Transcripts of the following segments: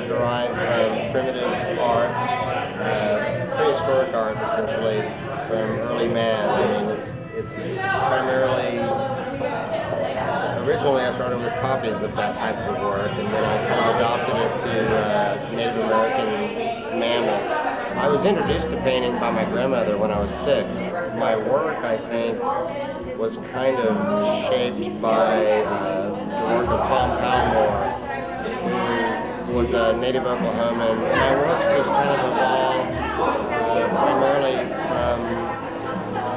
derived from primitive art, prehistoric art, essentially, from early man. I mean, it's primarily. Originally, I started with copies of that type of work, and then I kind of adopted it to Native American mammoths. I was introduced to painting by my grandmother when I was 6. My work, I think, was kind of shaped by the work of Tom Palmore, who was a native Oklahoman. And my work's just kind of evolved primarily from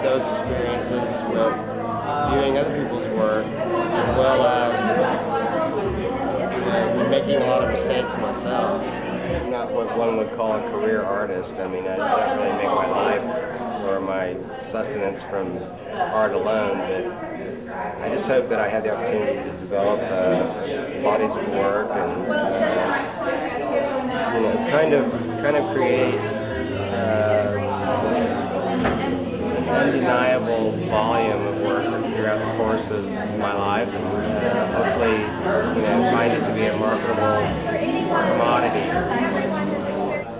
those experiences with viewing other people's work, as well as making a lot of mistakes myself. I'm not what one would call a career artist. I mean, I don't really make my life or my sustenance from art alone, but I just hope that I had the opportunity to develop bodies of work and kind of create an undeniable volume of work throughout the course of my life, and hopefully, find it to be a marketable commodity.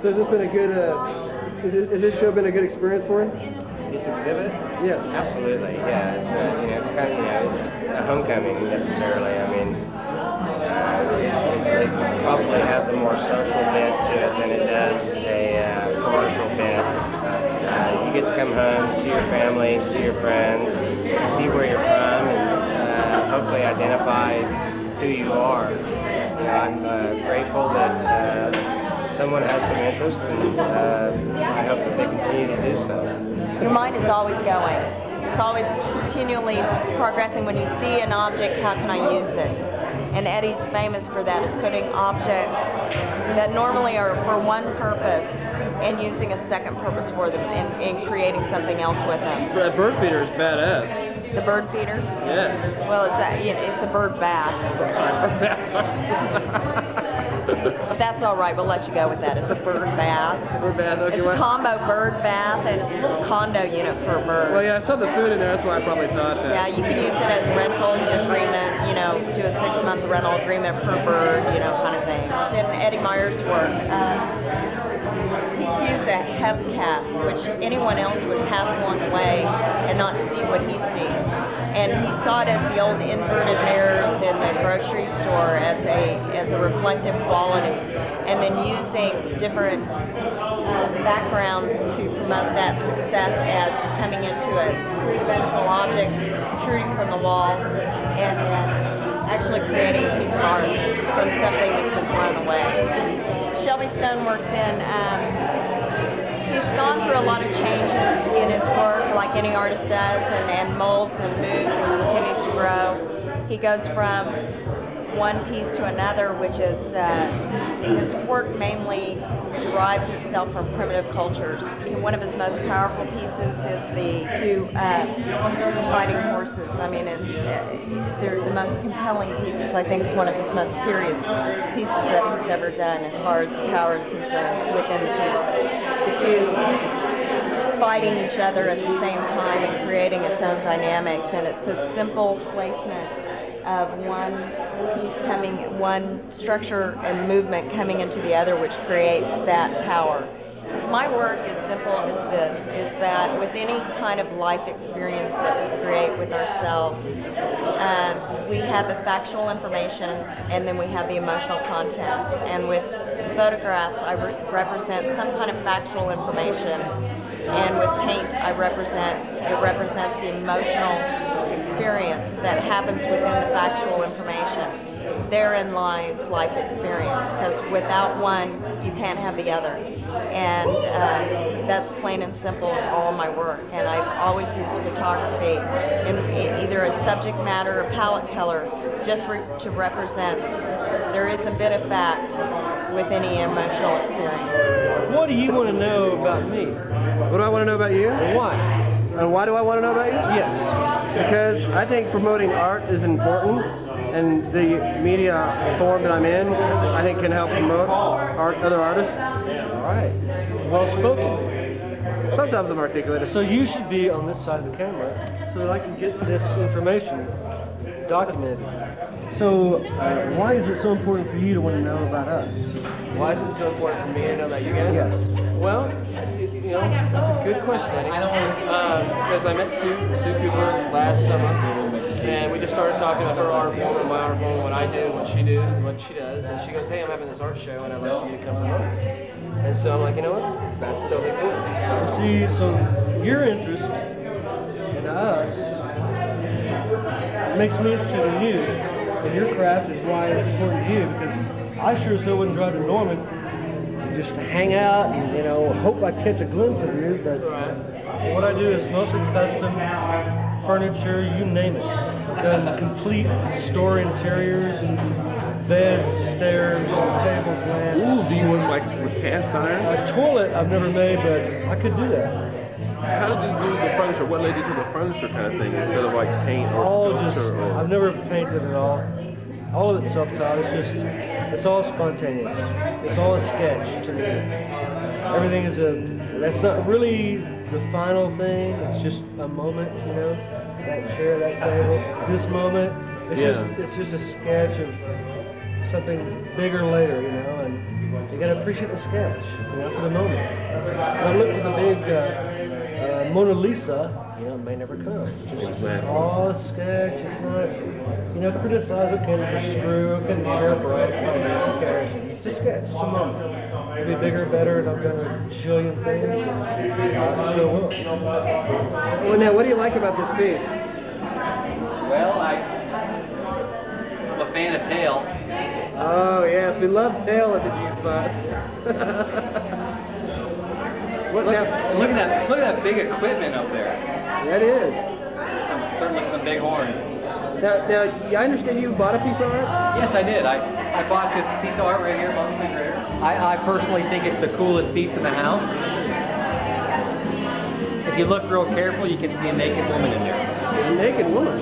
So has this been a good? Has this show been a good experience for you? This exhibit? Yeah, absolutely. Yeah, it's kind of it's a homecoming necessarily. I mean, it probably has a more social bent to it than it does a commercial bent. You get to come home, see your family, see your friends, see where you're from, and hopefully identify who you are. I'm grateful that someone has some interest, and I hope that they continue to do so. Your mind is always going. It's always continually progressing. When you see an object, how can I use it? And Eddie's famous for that, is putting objects that normally are for one purpose and using a second purpose for them and creating something else with them. That bird feeder is badass. The bird feeder? Yes. Well, it's a bird bath. Sorry, bird bath. That's all right. We'll let you go with that. It's a bird bath. Bird bath. Okay. It's a combo bird bath, and it's a little condo unit for a bird. Well, yeah, I saw the food in there. That's why I probably thought that. Yeah, you can use it as rental agreement. Do a 6-month rental agreement per bird. Kind of thing. It's in Eddie Meyer's work. He's used a hubcap, which anyone else would pass along the way and not see what he sees. And he saw it as the old inverted mirrors in the grocery store as a reflective quality, and then using different backgrounds to promote that success as coming into a three-dimensional object, protruding from the wall, and then actually creating a piece of art from something that's been thrown away. Shelby Stone works he's gone through a lot of changes in his work, like any artist does, and molds and moves and continues to grow. He goes from one piece to another, which is his work mainly derives itself from primitive cultures. One of his most powerful pieces is the 2 fighting horses. I mean, they're the most compelling pieces. I think it's one of his most serious pieces that he's ever done as far as the power is concerned within the piece. The 2 fighting each other at the same time and creating its own dynamics, and it's a simple placement of one piece one structure and movement coming into the other, which creates that power. My work is simple as this, is that with any kind of life experience that we create with ourselves, we have the factual information and then we have the emotional content. And with photographs, I represent some kind of factual information, and with paint, it represents the emotional experience that happens within the factual information. Therein lies life experience, because without one, you can't have the other. And that's plain and simple in all of my work. And I've always used photography in either a subject matter or palette color, just to represent there is a bit of fact with any emotional experience. What do you want to know about me? What do I want to know about you? And why? And why do I want to know about you? Yes. Because I think promoting art is important, and the media form that I'm in, I think, can help promote other artists. All right. Well spoken. Sometimes I'm articulated. So you should be on this side of the camera so that I can get this information documented. So, why is it so important for you to want to know about us? Why is it so important for me to know about you guys? Yes. Well, that's a good question, Eddie. Because I met Sue Cooper last summer, and we just started talking about her art form and my art form, what I do, what she does, and she goes, "Hey, I'm having this art show, and I'd like for you to come promote it." And so I'm like, you know what? That's totally cool. See, so your interest in us makes me interested in you and your craft and why it's important to you, because I sure as hell wouldn't drive to Norman and just hang out and, hope I catch a glimpse of you, but what I do is mostly custom furniture, you name it. I've done complete store interiors, beds, stairs, tables, lamps. Ooh, do you work with cast iron? A toilet I've never made, but I could do that. How did you do the furniture? What led you to the furniture kind of thing instead of like paint or All sculpture? Or... I've never painted at all. All of it's self-taught. It's all spontaneous. It's all a sketch to me. Everything is that's not really the final thing. It's just a moment, that chair, that table, this moment. It's just a sketch of something bigger later, and you gotta appreciate the sketch, for the moment. When I look for the big Mona Lisa, it may never come. It's all a sketch. It's not, criticize it, can for screw, can be sharp, right? Who cares? It's just a sketch, it's a moment. It'll be bigger, better, and I've done a jillion things, and I still will. Well, now, what do you like about this piece? Well, I'm a fan of tail. Oh, yes, we love tail at the G-Spot. Look at that big equipment up there. That is. Certainly some big horns. Now, I understand you bought a piece of art? Yes, I did. I bought this piece of art right here, my refrigerator. I personally think it's the coolest piece in the house. If you look real careful, you can see a naked woman in there. A naked woman?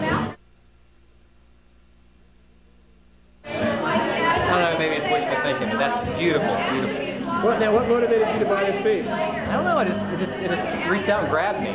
I don't know, maybe it's wishful thinking, but that's beautiful, beautiful. What motivated you to buy this piece? I don't know, it just reached out and grabbed me.